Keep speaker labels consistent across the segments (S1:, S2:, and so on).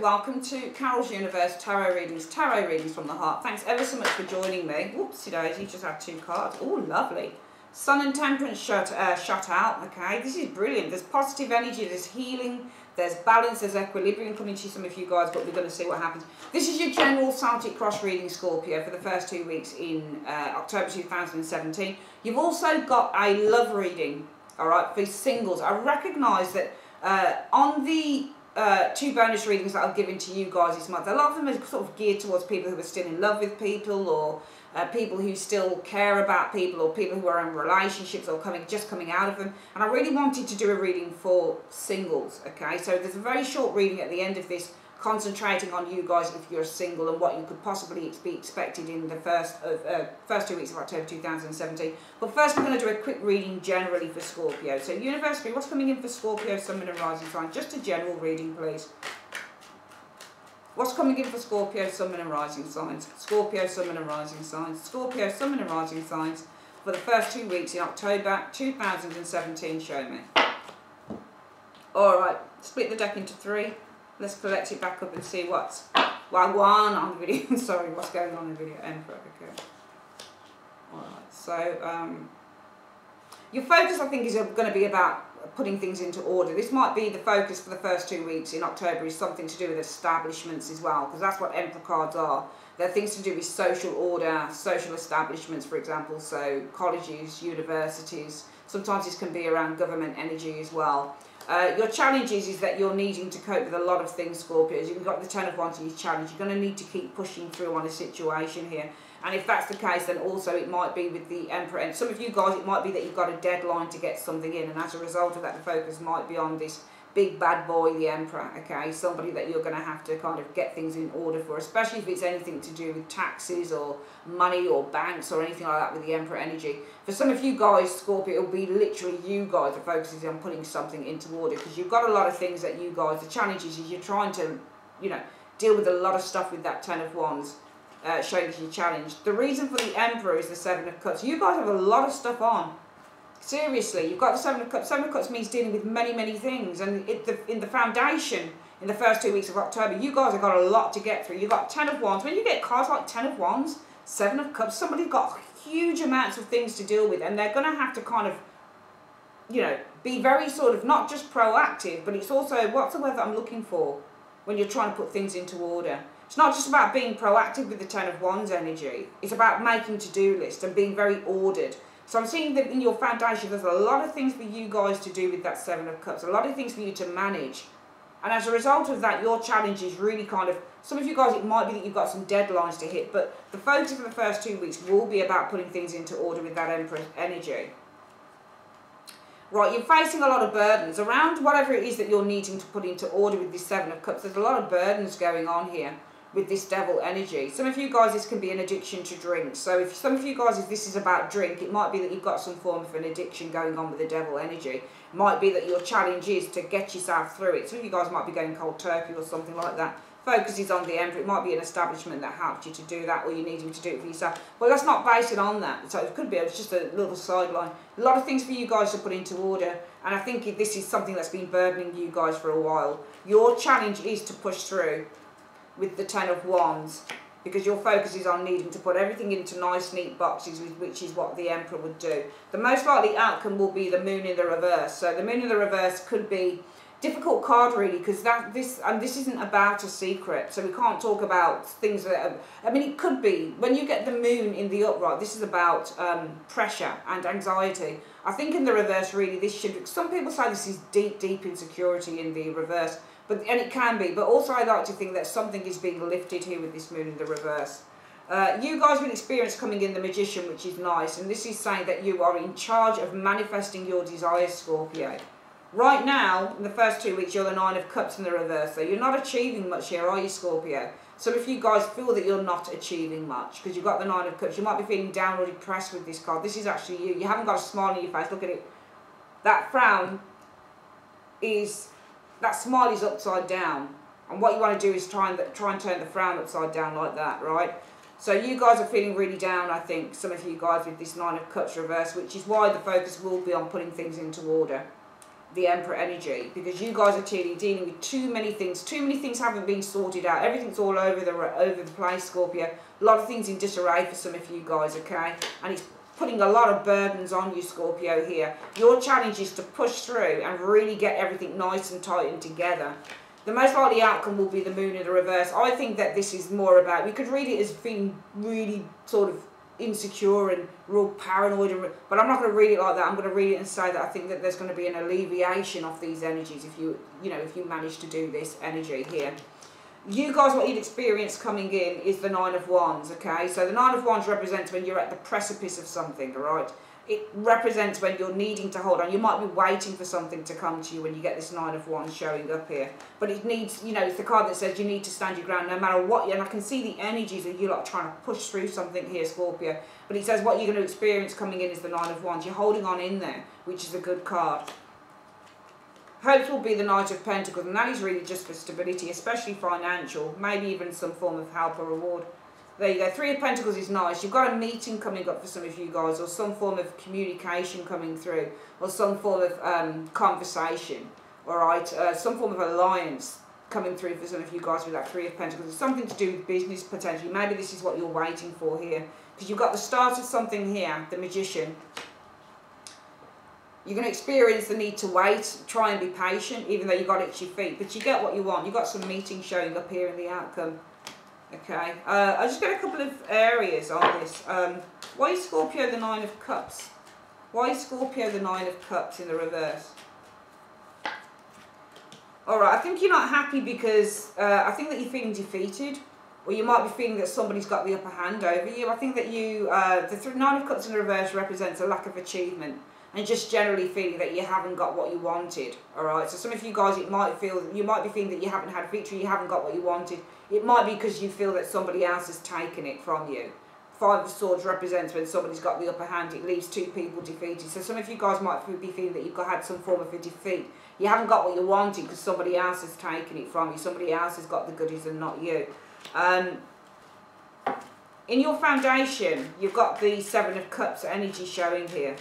S1: welcome to Carol's Universe Tarot Readings from the Heart. Thanks ever so much for joining me. Whoopsie daisy, just had 2 cards. Oh, lovely. Sun and Temperance shut out, okay? This is brilliant. There's positive energy, there's healing, there's balance, there's equilibrium coming to some of you guys, but we're going to see what happens. This is your general Celtic Cross reading, Scorpio, for the first 2 weeks in October 2017. You've also got a love reading, all right, for singles. I recognise that on the 2 bonus readings that I've given to you guys this month, a lot of them are sort of geared towards people who are still in love with people, or people who still care about people, or people who are in relationships or just coming out of them. And I really wanted to do a reading for singles, okay? So there's a very short reading at the end of this, concentrating on you guys if you're single and what you could possibly be expected in the first 2 weeks of October 2017. But first we're going to do a quick reading generally for Scorpio. So Universally, what's coming in for Scorpio, Sun and Rising sign? Just a general reading, please. What's coming in for Scorpio, Sun and Rising signs? Scorpio, Sun and Rising signs. Scorpio, Sun and Rising signs for the first 2 weeks in October 2017. Show me. Alright, split the deck into 3. Let's collect it back up and see what's wagwan on the video. Sorry, what's going on in the video. Emperor, okay. Alright, so your focus, I think, is going to be about putting things into order. This might be the focus for the first 2 weeks in October, is something to do with establishments as well, because that's what Emperor cards are. They're things to do with social order, social establishments, for example, so colleges, universities. Sometimes this can be around government energy as well. Your challenge is that you're needing to cope with a lot of things, Scorpios. You've got the 10 of Wands in your challenge. You're going to need to keep pushing through on a situation here. And if that's the case, then also it might be with the Emperor. And some of you guys, it might be that you've got a deadline to get something in. And as a result of that, the focus might be on this big bad boy, the Emperor, okay? Somebody that you're going to have to kind of get things in order for, especially if it's anything to do with taxes or money or banks or anything like that with the Emperor energy. For some of you guys, Scorpio, it'll be literally you guys that focuses on putting something into order, because you've got a lot of things that you guys, the challenge is you're trying to, you know, deal with a lot of stuff with that 10 of Wands, showing you your challenge. The reason for the Emperor is the 7 of Cups. You guys have a lot of stuff on. Seriously, you've got the 7 of Cups. 7 of Cups means dealing with many, many things. And in the foundation, in the first 2 weeks of October, you guys have got a lot to get through. You've got 10 of Wands. When you get cards like 10 of Wands, 7 of Cups, somebody's got huge amounts of things to deal with. And they're going to have to kind of, you know, be very sort of not just proactive, but it's also, what's the word that I'm looking for when you're trying to put things into order? It's not just about being proactive with the 10 of Wands energy. It's about making to-do lists and being very ordered. So I'm seeing that in your foundation, there's a lot of things for you guys to do with that 7 of Cups, a lot of things for you to manage. And as a result of that, your challenge is really kind of, some of you guys, it might be that you've got some deadlines to hit, but the focus for the first 2 weeks will be about putting things into order with that Emperor energy. Right, you're facing a lot of burdens around whatever it is that you're needing to put into order with this 7 of Cups. There's a lot of burdens going on here with this devil energy. Some of you guys, this can be an addiction to drink. So if some of you guys, if this is about drink, it might be that you've got some form of an addiction going on with the devil energy. It might be that your challenge is to get yourself through it. Some of you guys might be going cold turkey or something like that. Focus is on the Emperor. It might be an establishment that helped you to do that, or you're needing to do it for yourself. Well, let's not base it on that. So it could be, it's just a little sideline. A lot of things for you guys to put into order. And I think this is something that's been burdening you guys for a while. Your challenge is to push through with the 10 of Wands, because your focus is on needing to put everything into nice, neat boxes, which is what the Emperor would do. The most likely outcome will be the Moon in the reverse. So the Moon in the reverse could be difficult card, really, because this isn't about a secret. So we can't talk about things that are, I mean, it could be when you get the Moon in the upright. This is about pressure and anxiety. I think in the reverse, really, this should. Some people say this is deep, deep insecurity in the reverse. And it can be, but also I like to think that something is being lifted here with this Moon in the reverse. You guys will experience coming in the Magician, which is nice, and this is saying that you are in charge of manifesting your desires, Scorpio. Right now, in the first 2 weeks, you're the 9 of Cups in the reverse, so you're not achieving much here, are you, Scorpio? Some of you guys feel that you're not achieving much, because you've got the 9 of Cups. You might be feeling down or depressed with this card. This is actually you. You haven't got a smile on your face. Look at it. That frown is... That smile is upside down, and what you want to do is try and turn the frown upside down like that, right? So you guys are feeling really down, I think, some of you guys, with this 9 of Cups reverse, which is why the focus will be on putting things into order. the Emperor energy, because you guys are clearly dealing with too many things. Too many things haven't been sorted out. Everything's all over the place, Scorpio. A lot of things in disarray for some of you guys, okay? And it's putting a lot of burdens on you, Scorpio, here. Your challenge is to push through and really get everything nice and tight and together. The most likely outcome will be the moon in the reverse. I think that this is more about, we could read it as being really sort of insecure and real paranoid, but I'm not going to read it like that. I'm going to read it and say that I think that there's going to be an alleviation of these energies if you manage to do this energy here. You guys, what you'd experience coming in is the Nine of Wands, okay? So the Nine of Wands represents when you're at the precipice of something, all right? It represents when you're needing to hold on. You might be waiting for something to come to you when you get this Nine of Wands showing up here. But it needs, it's the card that says you need to stand your ground no matter what. And I can see the energies of you lot trying to push through something here, Scorpio. But it says what you're going to experience coming in is the Nine of Wands. You're holding on in there, which is a good card. Hopes will be the Knight of Pentacles, and that is really just for stability, especially financial, maybe even some form of help or reward. There you go. Three of Pentacles is nice. You've got a meeting coming up for some of you guys, or some form of communication coming through, or some form of conversation, all right? Some form of alliance coming through for some of you guys with that Three of Pentacles. It's something to do with business, potentially. Maybe this is what you're waiting for here, because you've got the start of something here, the Magician. You're going to experience the need to wait, try and be patient, even though you've got itchy feet. But you get what you want. You've got some meetings showing up here in the outcome. Okay, I just got a couple of areas on this. Why is Scorpio the Nine of Cups? Why is Scorpio the Nine of Cups in the reverse? Alright, I think you're not happy because I think that you're feeling defeated. Or you might be feeling that somebody's got the upper hand over you. I think that you, the Nine of Cups in the reverse represents a lack of achievement. And just generally feeling that you haven't got what you wanted, alright? So some of you guys, you might be feeling that you haven't had victory, you haven't got what you wanted. It might be because you feel that somebody else has taken it from you. Five of Swords represents when somebody's got the upper hand, it leaves two people defeated. So some of you guys might be feeling that you've had some form of a defeat. You haven't got what you wanted because somebody else has taken it from you. Somebody else has got the goodies and not you. In your foundation, you've got the Seven of Cups energy showing here.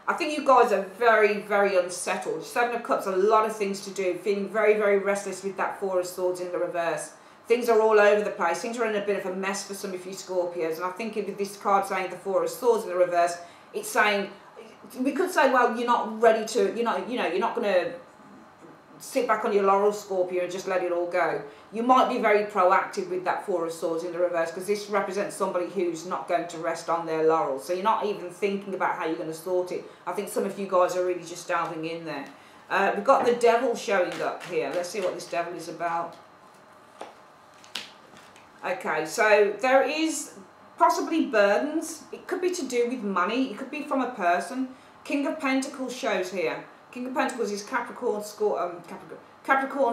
S1: I think you guys are very, very unsettled. Seven of Cups, a lot of things to do. Feeling very, very restless with that Four of Swords in the reverse. Things are all over the place. Things are in a bit of a mess for some of you Scorpios. And I think with this card saying the Four of Swords in the reverse, it's saying, we could say, well, you're not ready to, you're not going to sit back on your laurels, Scorpio, and just let it all go. You might be very proactive with that Four of Swords in the reverse, because this represents somebody who's not going to rest on their laurels. So you're not even thinking about how you're going to sort it. I think some of you guys are really just delving in there. We've got the Devil showing up here. Let's see what this Devil is about. Okay, so there is possibly burdens. It could be to do with money. It could be from a person. King of Pentacles shows here. King of Pentacles is Capricorn,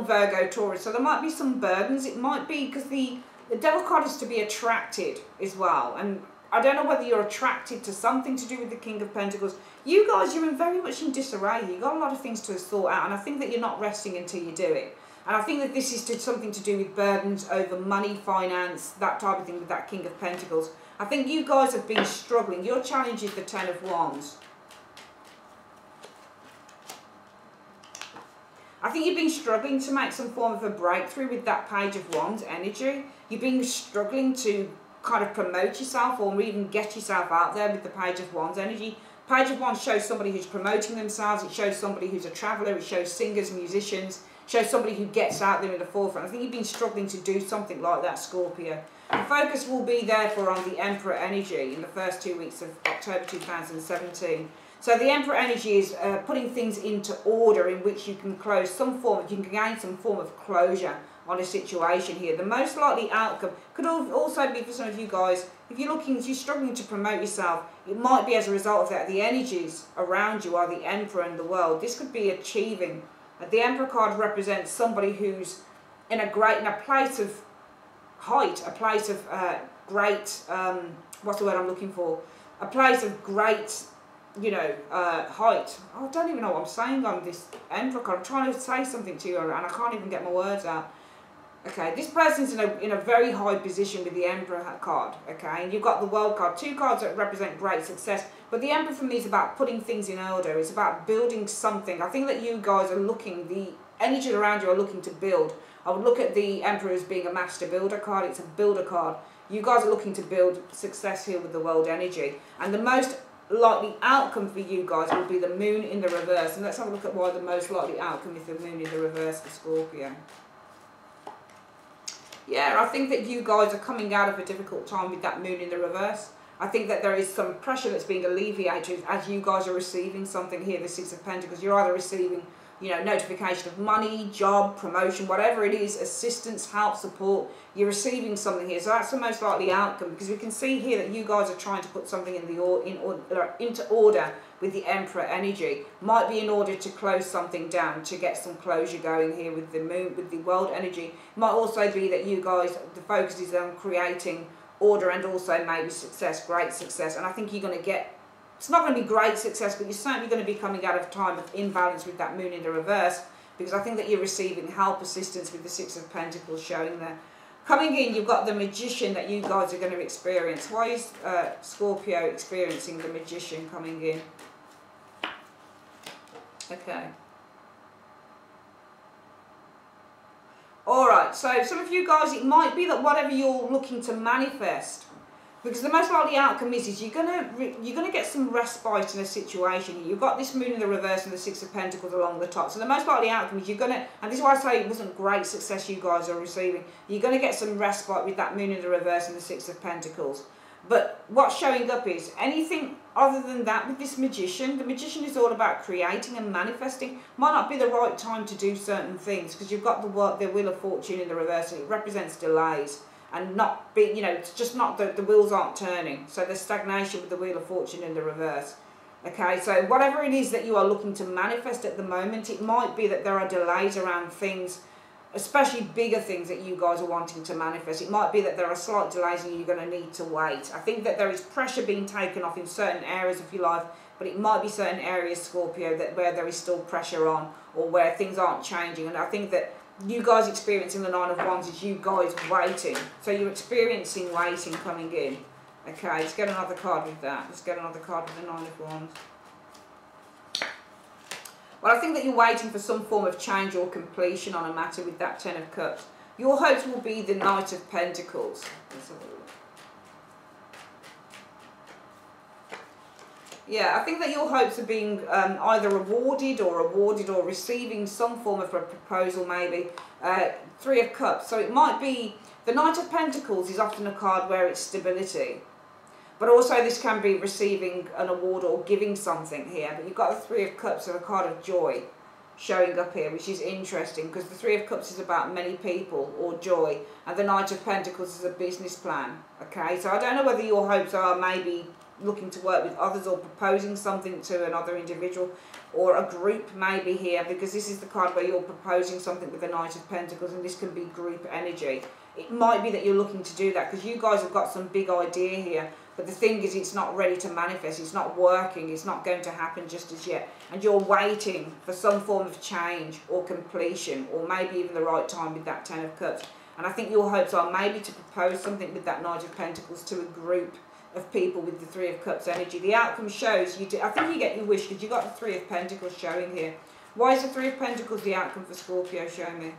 S1: Virgo, Taurus. So there might be some burdens. It might be because the Devil card is to be attracted as well. And I don't know whether you're attracted to something to do with the King of Pentacles. You guys, you're very much in disarray. You've got a lot of things to sort out. And I think that you're not resting until you do it. And I think that this is something to do with burdens over money, finance, that type of thing with that King of Pentacles. I think you guys have been struggling. Your challenge is the Ten of Wands. I think you've been struggling to make some form of a breakthrough with that Page of Wands energy. You've been struggling to kind of promote yourself or even get yourself out there with the Page of Wands energy. Page of Wands shows somebody who's promoting themselves. It shows somebody who's a traveller. It shows singers, musicians. It shows somebody who gets out there in the forefront. I think you've been struggling to do something like that, Scorpio. The focus will be therefore on the Emperor energy in the first 2 weeks of October 2017. So the Emperor energy is putting things into order in which you can close some form, you can gain some form of closure on a situation here. The most likely outcome could also be for some of you guys, if you're struggling to promote yourself, it might be as a result of that. The energies around you are the Emperor and the World. This could be achieving. The Emperor card represents somebody who's in a place of height, a place of great, what's the word I'm looking for? A place of great, height. I don't even know what I'm saying on this Emperor card. I'm trying to say something to you and I can't even get my words out. Okay, this person's in a very high position with the Emperor card, okay? And you've got the World card, two cards that represent great success. But the Emperor for me is about putting things in order. It's about building something. I think that you guys are looking, the energy around you are looking to build. I would look at the Emperor as being a master builder card. It's a builder card. You guys are looking to build success here with the World energy. And the most likely outcome for you guys will be the Moon in the reverse. And let's have a look at why the most likely outcome is the Moon in the reverse for Scorpio. Yeah, I think that you guys are coming out of a difficult time with that Moon in the reverse. I think that there is some pressure that's being alleviated as you guys are receiving something here, the Six of Pentacles. You're either receiving, you know, notification of money, job, promotion, whatever it is, assistance, help, support. You're receiving something here. So that's the most likely outcome, because we can see here that you guys are trying to put something into order with the Emperor energy. Might be in order to close something down, to get some closure going here with the Moon, with the World energy. Might also be that you guys, the focus is on creating order and also maybe success, great success. And I think you're going to get, it's not going to be great success, but you're certainly going to be coming out of a time of imbalance with that Moon in the reverse, because I think that you're receiving help, assistance with the Six of Pentacles showing there. Coming in, you've got the Magician that you guys are going to experience. Why is Scorpio experiencing the Magician coming in? Okay. Alright, so some of you guys, it might be that whatever you're looking to manifest, because the most likely outcome is you're gonna get some respite in a situation. You've got this Moon in the reverse and the Six of Pentacles along the top. So the most likely outcome is you're gonna, and this is why I say it wasn't great success you guys are receiving. You're gonna get some respite with that Moon in the reverse and the Six of Pentacles. But what's showing up is anything other than that with this Magician. The Magician is all about creating and manifesting. Might not be the right time to do certain things, because you've got the Wheel of Fortune in the reverse, and it represents delays. And not be, you know, it's just not that the wheels aren't turning. So there's stagnation with the Wheel of Fortune in the reverse. Okay, so whatever it is that you are looking to manifest at the moment, it might be that there are delays around things, especially bigger things that you guys are wanting to manifest. It might be that there are slight delays and you're going to need to wait. I think that there is pressure being taken off in certain areas of your life, but it might be certain areas, Scorpio, that where there is still pressure on, or where things aren't changing. And I think that you guys experiencing the Nine of Wands is you guys waiting. So you're experiencing waiting coming in. Okay, let's get another card with that. Let's get another card with the Nine of Wands. Well, I think that you're waiting for some form of change or completion on a matter with that Ten of Cups. Your hopes will be the Knight of Pentacles. Let's have a look. Yeah, I think that your hopes are being either awarded or receiving some form of a proposal, maybe. Three of Cups. So it might be, the Knight of Pentacles is often a card where it's stability. But also this can be receiving an award or giving something here. But you've got the Three of Cups of a card of joy showing up here, which is interesting, because the Three of Cups is about many people or joy. And the Knight of Pentacles is a business plan. Okay, so I don't know whether your hopes are maybe looking to work with others or proposing something to another individual or a group maybe here, because this is the card where you're proposing something with the Knight of Pentacles, and this can be group energy. It might be that you're looking to do that because you guys have got some big idea here, but the thing is it's not ready to manifest, it's not working, it's not going to happen just as yet, and you're waiting for some form of change or completion, or maybe even the right time with that Ten of Cups. And I think your hopes are maybe to propose something with that Knight of Pentacles to a group of people with the Three of Cups energy. The outcome shows you do, I think you get your wish, because you've got the Three of Pentacles showing here. Why is the Three of Pentacles the outcome for Scorpio? Show me.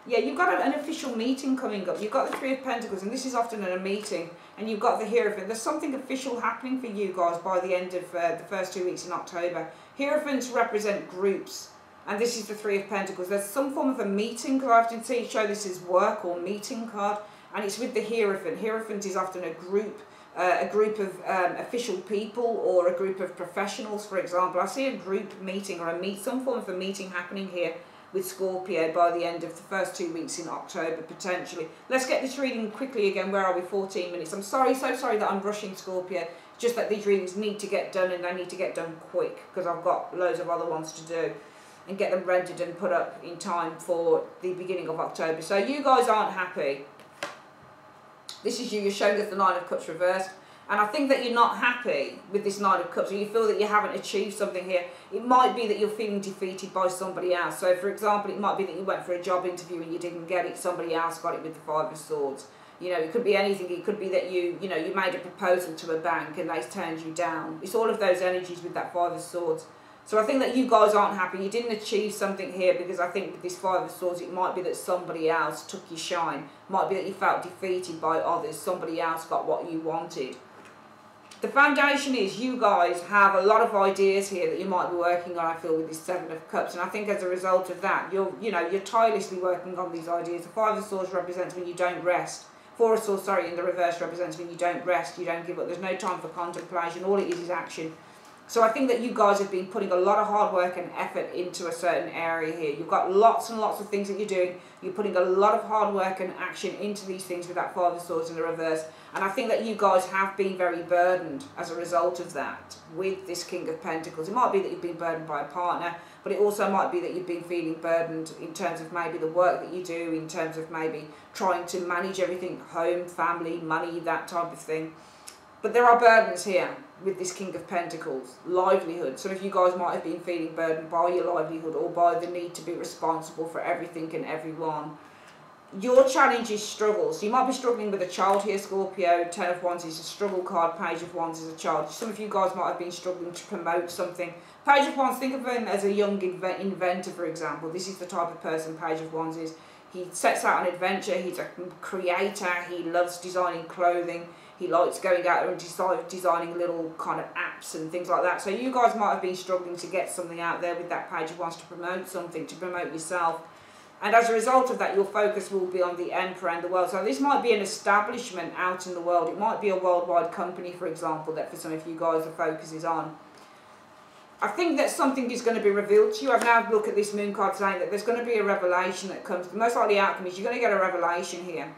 S1: Yeah, you've got an official meeting coming up. You've got the Three of Pentacles, and this is often at a meeting, and you've got the Hierophant. There's something official happening for you guys by the end of the first 2 weeks in October. Hierophants represent groups, and this is the Three of Pentacles. There's some form of a meeting, because I often see it show this as work or meeting card. And it's with the Hierophant. Hierophant is often a group of official people or a group of professionals, for example. I see a group meeting or some form of a meeting happening here with Scorpio by the end of the first 2 weeks in October, potentially. Let's get this reading quickly again. Where are we? 14 minutes. I'm sorry, so sorry that I'm rushing, Scorpio. Just that these readings need to get done, and they need to get done quick, because I've got loads of other ones to do and get them rendered and put up in time for the beginning of October. So you guys aren't happy. This is you, you're showing us the Nine of Cups reversed, And I think that you're not happy with this Nine of Cups, or you feel that you haven't achieved something here. It might be that you're feeling defeated by somebody else. So, for example, it might be that you went for a job interview and you didn't get it. Somebody else got it with the Five of Swords. You know, it could be anything. It could be that you made a proposal to a bank and they turned you down. It's all of those energies with that Five of Swords. So I think that you guys aren't happy. You didn't achieve something here because I think with this Five of Swords, it might be that somebody else took your shine. It might be that you felt defeated by others. Somebody else got what you wanted. The foundation is you guys have a lot of ideas here that you might be working on, I feel, with this Seven of Cups. And I think as a result of that, you're tirelessly working on these ideas. The Five of Swords represents when you don't rest. Four of Swords, sorry, in the reverse represents when you don't rest, you don't give up. There's no time for contemplation. All it is action. So I think that you guys have been putting a lot of hard work and effort into a certain area here. You've got lots and lots of things that you're doing. You're putting a lot of hard work and action into these things with that Five of Swords in the reverse. And I think that you guys have been very burdened as a result of that with this King of Pentacles. It might be that you've been burdened by a partner, but it also might be that you've been feeling burdened in terms of maybe the work that you do, in terms of maybe trying to manage everything, home, family, money, that type of thing. But there are burdens here with this King of Pentacles, livelihood. Some of you guys might have been feeling burdened by your livelihood or by the need to be responsible for everything and everyone. Your challenge is struggles. You might be struggling with a child here, Scorpio. Ten of Wands is a struggle card. Page of Wands is a child. Some of you guys might have been struggling to promote something. Page of Wands, think of him as a young inventor, for example. This is the type of person Page of Wands is. He sets out on adventure. He's a creator. He loves designing clothing. He likes going out and designing little kind of apps and things like that. So you guys might have been struggling to get something out there with that Page of Wands, to promote something, to promote yourself. And as a result of that, your focus will be on the Emperor and the world. So this might be an establishment out in the world. It might be a worldwide company, for example, that for some of you guys the focus is on. I think that something is going to be revealed to you. I've now looked at this Moon card saying that there's going to be a revelation that comes. The most likely outcome is you're going to get a revelation here.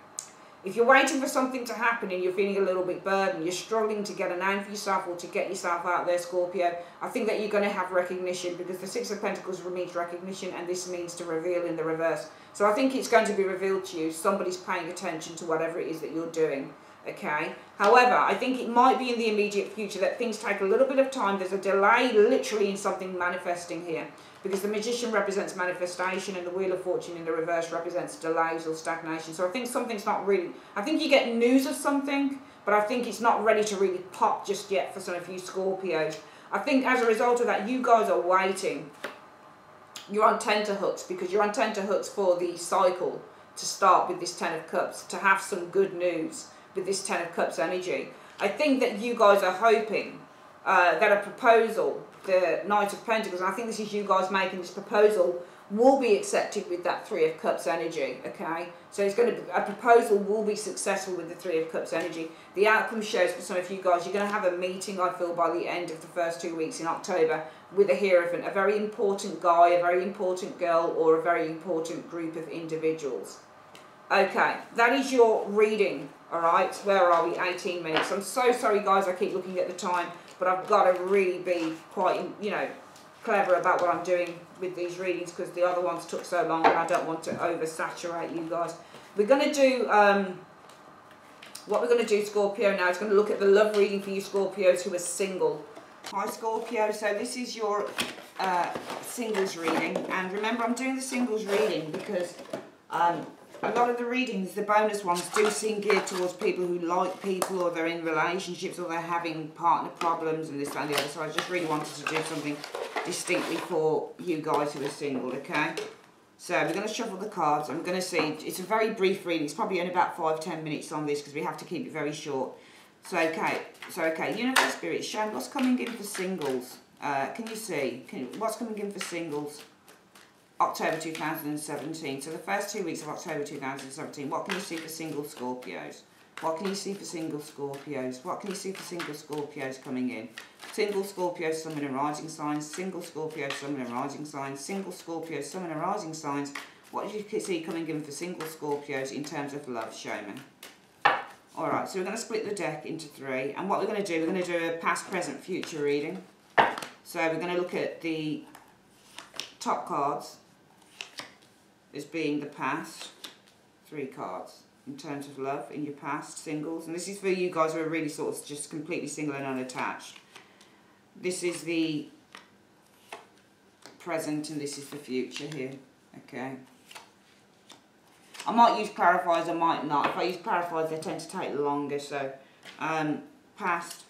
S1: If you're waiting for something to happen and you're feeling a little bit burdened, you're struggling to get a name for yourself or to get yourself out there, Scorpio, I think that you're going to have recognition, because the Six of Pentacles means recognition and this means to reveal in the reverse. So I think it's going to be revealed to you. Somebody's paying attention to whatever it is that you're doing, okay? However, I think it might be in the immediate future that things take a little bit of time. There's a delay literally in something manifesting here, because the Magician represents manifestation and the Wheel of Fortune in the reverse represents delays or stagnation. So I think something's not really, I think you get news of something, but I think it's not ready to really pop just yet for some of you Scorpios. I think as a result of that, you guys are waiting. You're on tenterhooks, because you're on tenterhooks for the cycle to start with this Ten of Cups, to have some good news with this Ten of Cups energy. I think that you guys are hoping that a proposal, the Knight of Pentacles, and I think this is you guys making this proposal, will be accepted with that Three of Cups energy, okay? So it's going to be, a proposal will be successful with the Three of Cups energy. The outcome shows for some of you guys, you're going to have a meeting, I feel, by the end of the first 2 weeks in October with a Hierophant, a very important guy, a very important girl, or a very important group of individuals. Okay, that is your reading, all right? Where are we? 18 minutes. I'm so sorry, guys, I keep looking at the time, but I've got to really be quite, clever about what I'm doing with these readings, because the other ones took so long and I don't want to oversaturate you guys. We're going to do, what we're going to do, Scorpio, now is going to look at the love reading for you Scorpios who are single. Hi Scorpio, so this is your singles reading, and remember I'm doing the singles reading because a lot of the readings, the bonus ones, do seem geared towards people who like people, or they're in relationships, or they're having partner problems and this and the other. So I just really wanted to do something distinctly for you guys who are single, okay? So we're going to shuffle the cards. I'm going to see, it's a very brief reading. It's probably only about 5-10 minutes on this because we have to keep it very short. So okay, Universe Spirit, show me what's coming in for singles. Can you see? What's coming in for singles? October 2017. So the first 2 weeks of October 2017, what can you see for single Scorpios? What can you see for single Scorpios? What can you see for single Scorpios coming in? Single Scorpios, Sun and Rising signs. Single Scorpios, Sun and Rising signs. Single Scorpios, Sun and Rising signs. What do you see coming in for single Scorpios in terms of love, show me? Alright, so we're going to split the deck into 3. And what we're going to do, we're going to do a past, present, future reading. So we're going to look at the top cards as being the past, 3 cards. in terms of love in your past, singles. And this is for you guys who are really sort of just completely single and unattached. This is the present and this is the future here, okay? I might use clarifiers, I might not. If I use clarifiers, they tend to take longer, so past.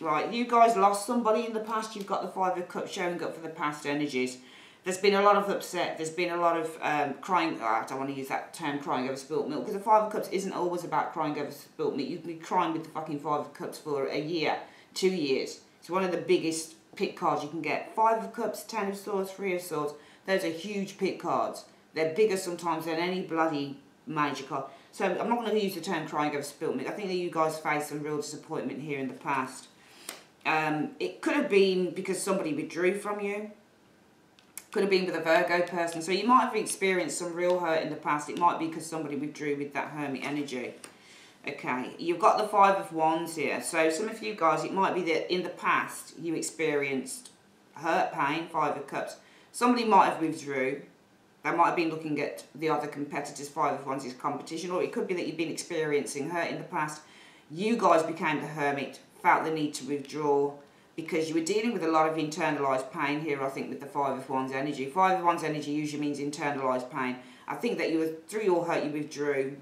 S1: Right, you guys lost somebody in the past. You've got the Five of Cups showing up for the past energies. There's been a lot of upset. There's been a lot of crying. Oh, I don't want to use that term, crying over spilt milk, because the Five of Cups isn't always about crying over spilt milk. You can be crying with the fucking Five of Cups for a year, 2 years. It's one of the biggest pick cards you can get. Five of Cups, Ten of Swords, Three of Swords. Those are huge pick cards. They're bigger sometimes than any bloody major card. So I'm not going to use the term crying over spilt milk. I think that you guys faced some real disappointment here in the past. It could have been because somebody withdrew from you. Could have been with a Virgo person. So you might have experienced some real hurt in the past. It might be because somebody withdrew with that Hermit energy. Okay, you've got the Five of Wands here. So some of you guys, it might be that in the past you experienced hurt, pain, Five of Cups. Somebody might have withdrew. They might have been looking at the other competitors, Five of Wands is competition. Or it could be that you've been experiencing hurt in the past. You guys became the Hermit, felt the need to withdraw because you were dealing with a lot of internalised pain here, I think, with the Five of Wands energy. Five of Wands energy usually means internalised pain. I think that you were, through your hurt, you withdrew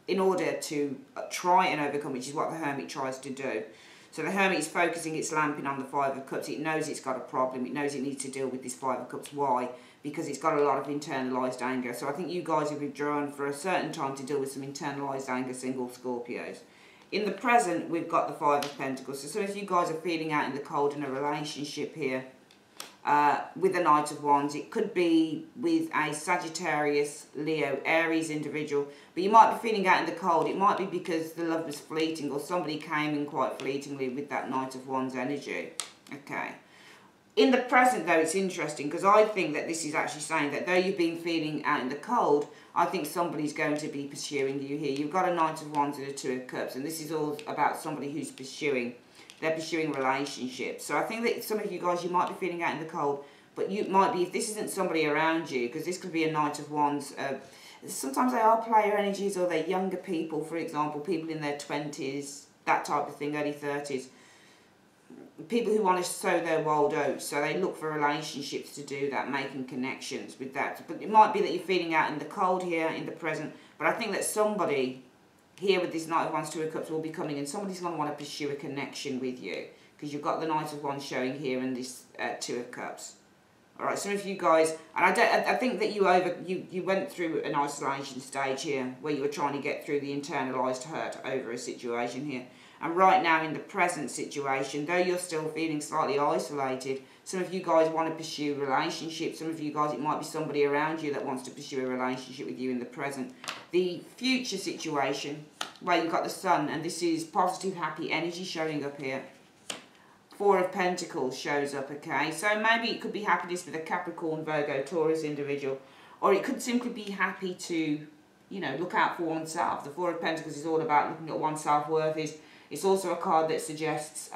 S1: in order to try and overcome, which is what the Hermit tries to do. So the Hermit is focusing its lamping on the Five of Cups. It knows it's got a problem. It knows it needs to deal with this Five of Cups. Why? Because it's got a lot of internalised anger. So I think you guys have withdrawn for a certain time to deal with some internalised anger, single Scorpios. In the present, we've got the Five of Pentacles. So if you guys are feeling out in the cold in a relationship here, with the Knight of Wands, it could be with a Sagittarius, Leo, Aries individual, but you might be feeling out in the cold. It might be because the love was fleeting or somebody came in quite fleetingly with that Knight of Wands energy. Okay. In the present, though, it's interesting because I think that this is actually saying that though you've been feeling out in the cold, I think somebody's going to be pursuing you here. You've got a Knight of Wands and a Two of Cups, and this is all about somebody who's pursuing. They're pursuing relationships. So I think that some of you guys, you might be feeling out in the cold, but you might be, if this isn't somebody around you, because this could be a Knight of Wands. Sometimes they are player energies or they're younger people, for example, people in their 20s, that type of thing, early 30s. People who want to sow their wild oats, so they look for relationships to do that, making connections with that. But it might be that you're feeling out in the cold here, in the present, but I think that somebody here with this Knight of Wands, Two of Cups will be coming in. Somebody's going to want to pursue a connection with you because you've got the Knight of Wands showing here and this Two of Cups. All right, some of you guys, and I think that you went through an isolation stage here where you were trying to get through the internalised hurt over a situation here. And right now in the present situation, though you're still feeling slightly isolated, some of you guys want to pursue relationships. Some of you guys, it might be somebody around you that wants to pursue a relationship with you in the present. The future situation, where you've got the Sun, and this is positive, happy energy showing up here. Four of Pentacles shows up, okay? So maybe it could be happiness with a Capricorn, Virgo, Taurus individual, or it could simply be happy to, you know, look out for oneself. The Four of Pentacles is all about looking at one's self-worth. It's also a card that suggests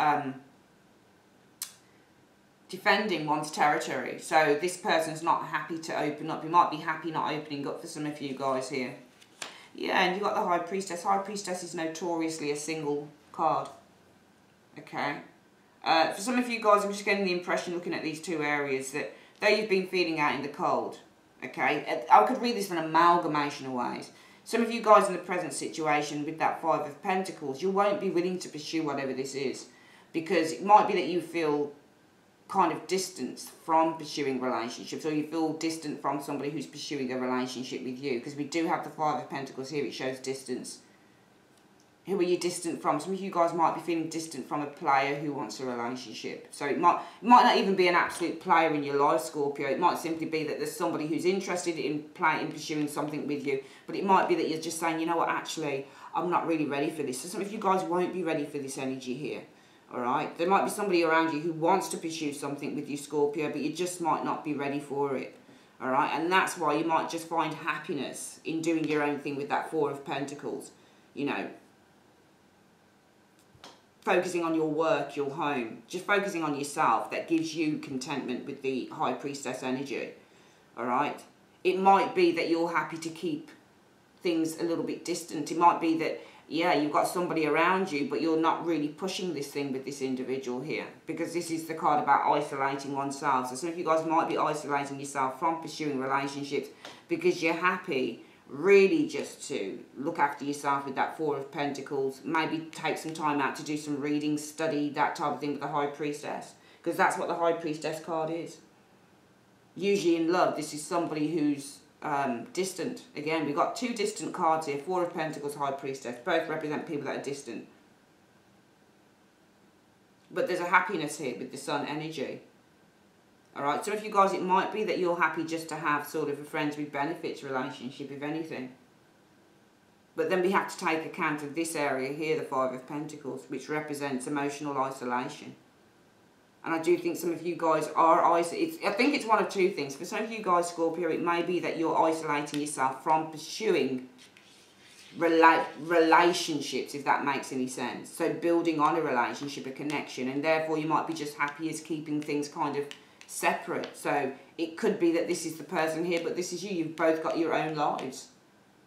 S1: defending one's territory. So this person's not happy to open up. You might be happy not opening up for some of you guys here. Yeah, and you've got the High Priestess. High Priestess is notoriously a single card. Okay. For some of you guys, I'm just getting the impression looking at these two areas that though you've been feeling out in the cold, okay, I could read this in an amalgamation of ways. Some of you guys in the present situation with that Five of Pentacles, you won't be willing to pursue whatever this is because it might be that you feel kind of distanced from pursuing relationships, or you feel distant from somebody who's pursuing a relationship with you, because we do have the Five of Pentacles here. It shows distance. Who are you distant from? Some of you guys might be feeling distant from a player who wants a relationship. So it might not even be an absolute player in your life, Scorpio. It might simply be that there's somebody who's interested in pursuing something with you. But it might be that you're just saying, you know what, actually, I'm not really ready for this. So some of you guys won't be ready for this energy here. All right? There might be somebody around you who wants to pursue something with you, Scorpio, but you just might not be ready for it. All right? And that's why you might just find happiness in doing your own thing with that Four of Pentacles. You know, focusing on your work, your home, just focusing on yourself, that gives you contentment with the High Priestess energy, all right? It might be that you're happy to keep things a little bit distant. It might be that, yeah, you've got somebody around you, but you're not really pushing this thing with this individual here, because this is the card about isolating oneself. So some of you guys might be isolating yourself from pursuing relationships because you're happy really just to look after yourself with that Four of Pentacles. Maybe take some time out to do some reading, study, that type of thing with the High Priestess, because that's what the High Priestess card is. Usually in love, this is somebody who's distant. Again, we've got two distant cards here. Four of Pentacles, High Priestess. Both represent people that are distant. But there's a happiness here with the Sun energy. Alright, so if you guys, it might be that you're happy just to have sort of a friends with benefits relationship, if anything. But then we have to take account of this area here, the Five of Pentacles, which represents emotional isolation. And I do think some of you guys are isolated. I think it's one of two things. For some of you guys, Scorpio, it may be that you're isolating yourself from pursuing relationships, if that makes any sense. So building on a relationship, a connection, and therefore you might be just happy as keeping things kind of separate. So it could be that this is the person here, but this is you. You've both got your own lives,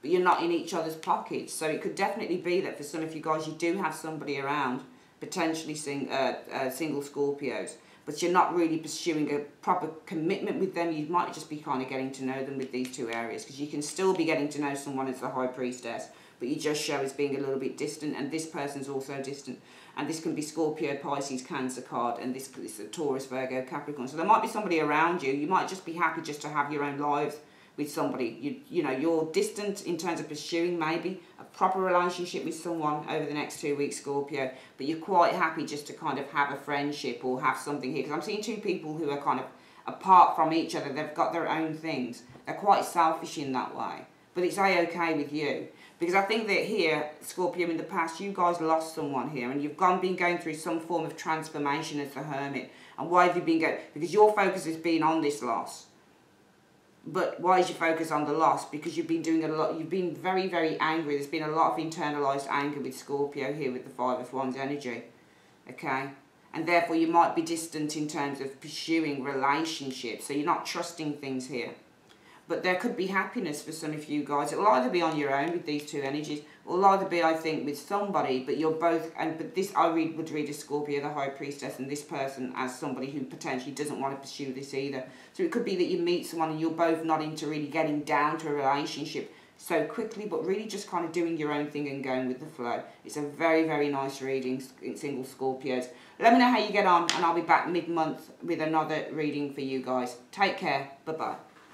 S1: but you're not in each other's pockets. So it could definitely be that for some of you guys, you do have somebody around, potentially single Scorpios, but you're not really pursuing a proper commitment with them. You might just be kind of getting to know them with these two areas, because you can still be getting to know someone as the High Priestess, but you just show as being a little bit distant, and this person's also distant. And this can be Scorpio, Pisces, Cancer card, and this is a Taurus, Virgo, Capricorn. So there might be somebody around you. You might just be happy just to have your own lives with somebody. You know, you're distant in terms of pursuing maybe a proper relationship with someone over the next 2 weeks, Scorpio, but you're quite happy just to kind of have a friendship or have something here. Because I'm seeing two people who are kind of apart from each other. They've got their own things. They're quite selfish in that way, but it's A-okay with you. Because I think that here, Scorpio, in the past, you guys lost someone here, and you've been going through some form of transformation as the Hermit. And why have you been going? Because your focus has been on this loss. But why is your focus on the loss? Because you've been doing a lot. You've been very, very angry. There's been a lot of internalized anger with Scorpio here with the Five of Wands energy. Okay? And therefore, you might be distant in terms of pursuing relationships. So you're not trusting things here. But there could be happiness for some of you guys. It will either be on your own with these two energies, or it'll either be, I think, with somebody, but you're both, but this I would read as Scorpio, the High Priestess, and this person as somebody who potentially doesn't want to pursue this either. So it could be that you meet someone and you're both not into really getting down to a relationship so quickly, but really just kind of doing your own thing and going with the flow. It's a very, very nice reading, single Scorpios. Let me know how you get on, and I'll be back mid-month with another reading for you guys. Take care. Bye-bye.